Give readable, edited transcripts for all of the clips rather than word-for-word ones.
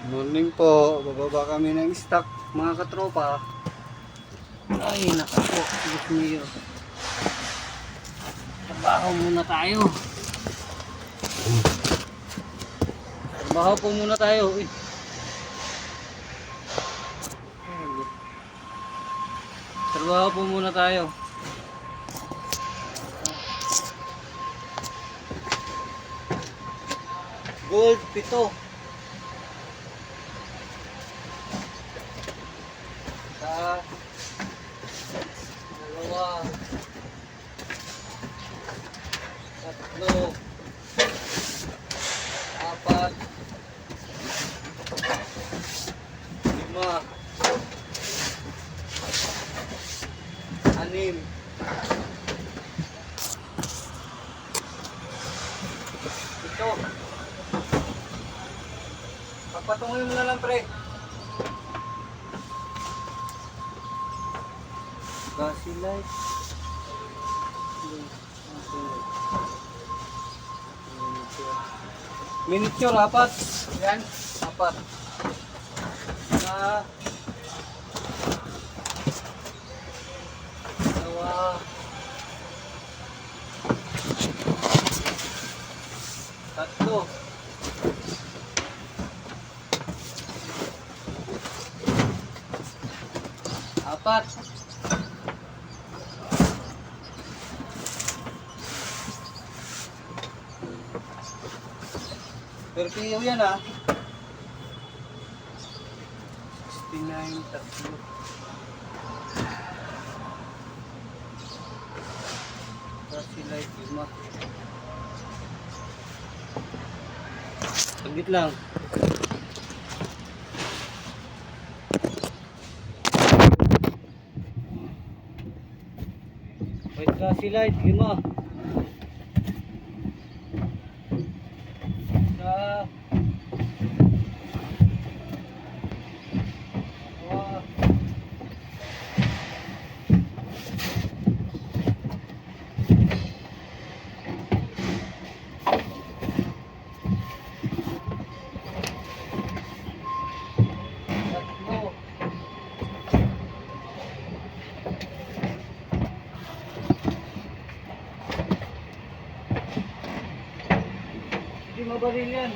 Morning po, bababa kami ng stock mga katropa. Ay naka po, Diyos niyo. Trabaho muna tayo. Trabaho po muna tayo. Trabaho po muna tayo. Gold, 7. Sa dalawa, 3, 4, 5, 6, 7. Pagpatungoy mo na lang, pre. Kasi light. Miniature, 4. Yan, 4. Na dalawa, 3, 4. Perpiyo yan 69, 3. Kasi light 5. Saglit lang. Wait, kasi light 5. Sa hindi mabaril yan.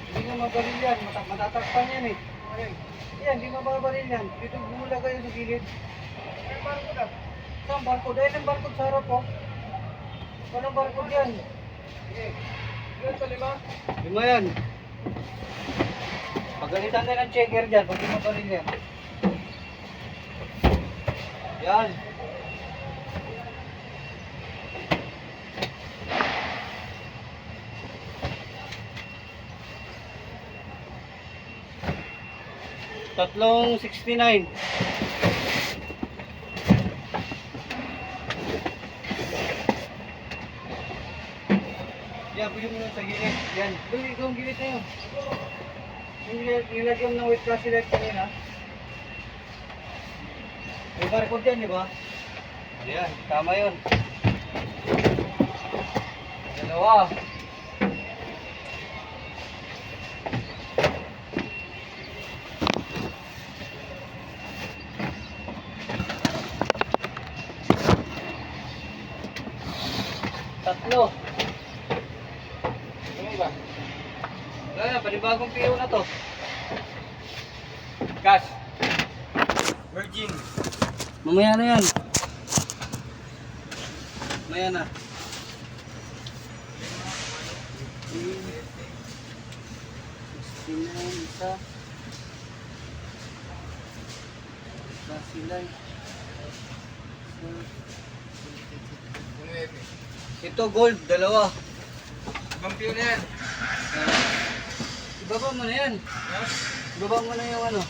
Hindi nga mabaril yan. Matatakpan yan eh. Ayun. Yan, hindi mabaril yan. Dito bumula kayo sa gilid. Ay, barcode ah. Saan barcode? Ayun ang barcode sa harap oh. Anong barcode yan? Sige. Yan sa 5? 5 yan. Pagalitan na ng checker dyan. Pag di mabaril yan. Yan. Tatlong 69. Yan, pwede mo na sa gilid. Yan. Doon, ikaw ang gilid na yun. Nilagyan ng white kasi light kanina. May barcode yan, di ba? Yan, tama yun. Dalawa. Tatlo. Ano ba? Wala na, panibagong PO na to. Cash. Virgin. Mamaya na yan. Mamaya na. Isa. Kasilay. Ito gold, 2. Ibang piyo na yan. Ibaba mo na yan. Ibaba mo na yung ano.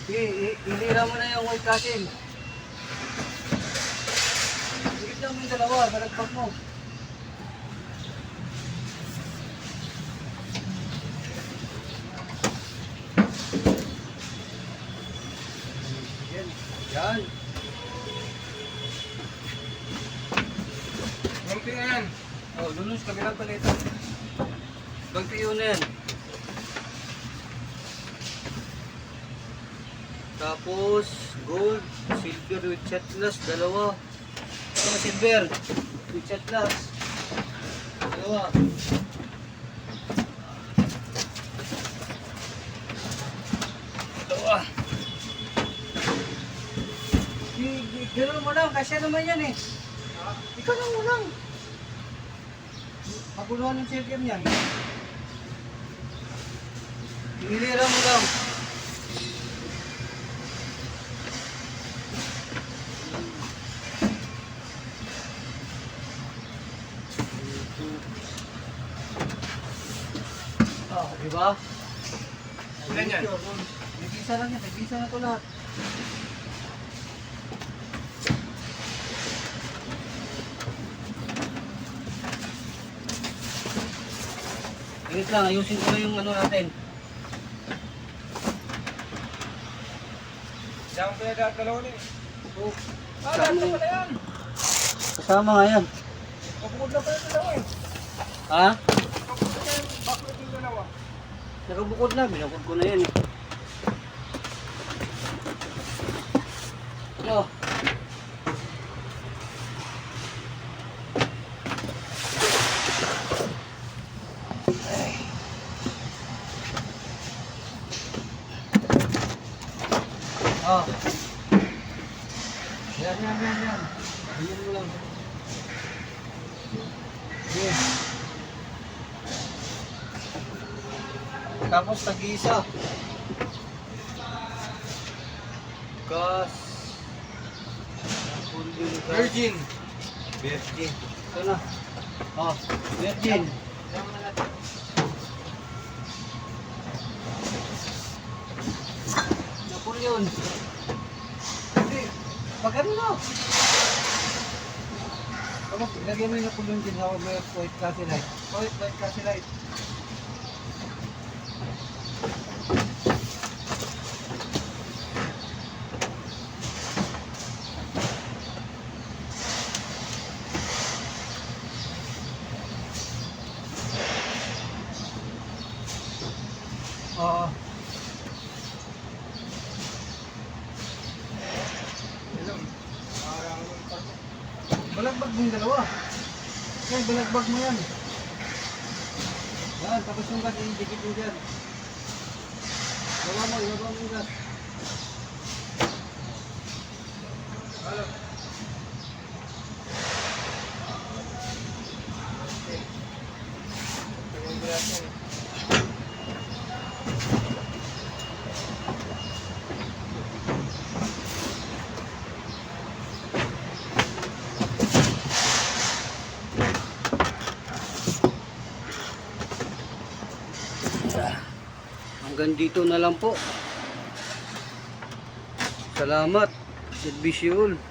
Ilira mo na yung white cotton. Higit lang mo yung 2, balagpag mo. Yan. Ibang piyo na yan. Oh, lulus kabilang paleta. Ibang piyo na yan. Tapos, gold, silver with chatlas, dalawa. Ito silver with chatlas. Dalawa. Dalawa. Gano'n mo lang, kasya naman yan eh. Ikaw lang mo lang. Paguluhan ng silver niyan. Inilira mo lang. Oh, di ba? Ilan yan? Nag-isa lang yan, nag-isa na ito lahat. Wait lang, ayusin ko na yung ano natin. Saan ko yung dalawa na eh? Oh, Lahat na pala yan. kasama nga yan. Kapugod na pala yung dalawa eh. Ha? Kapugod na yung bakit yung dalawa. Nakabukod na, binukod ko na yan eh. Oh. Ay. Oh. Yan. Ayan mo lang. Okay. Tapos tag-isa. Gas. Virgin. Virgin. Ito na. Oh, virgin. Napoleon. Hindi. Magano na. Tapos, lagyan mo yung Napoleon din. May white kasi light. White kasi light. Oo. Balagbag mo yung dalawa. Yan, balagbag mo yan. Yan, tapos yung gas, i-dikit mo dyan. Ibaba mo yung gas. Hanggang dito na lang po. Salamat. God bless you all.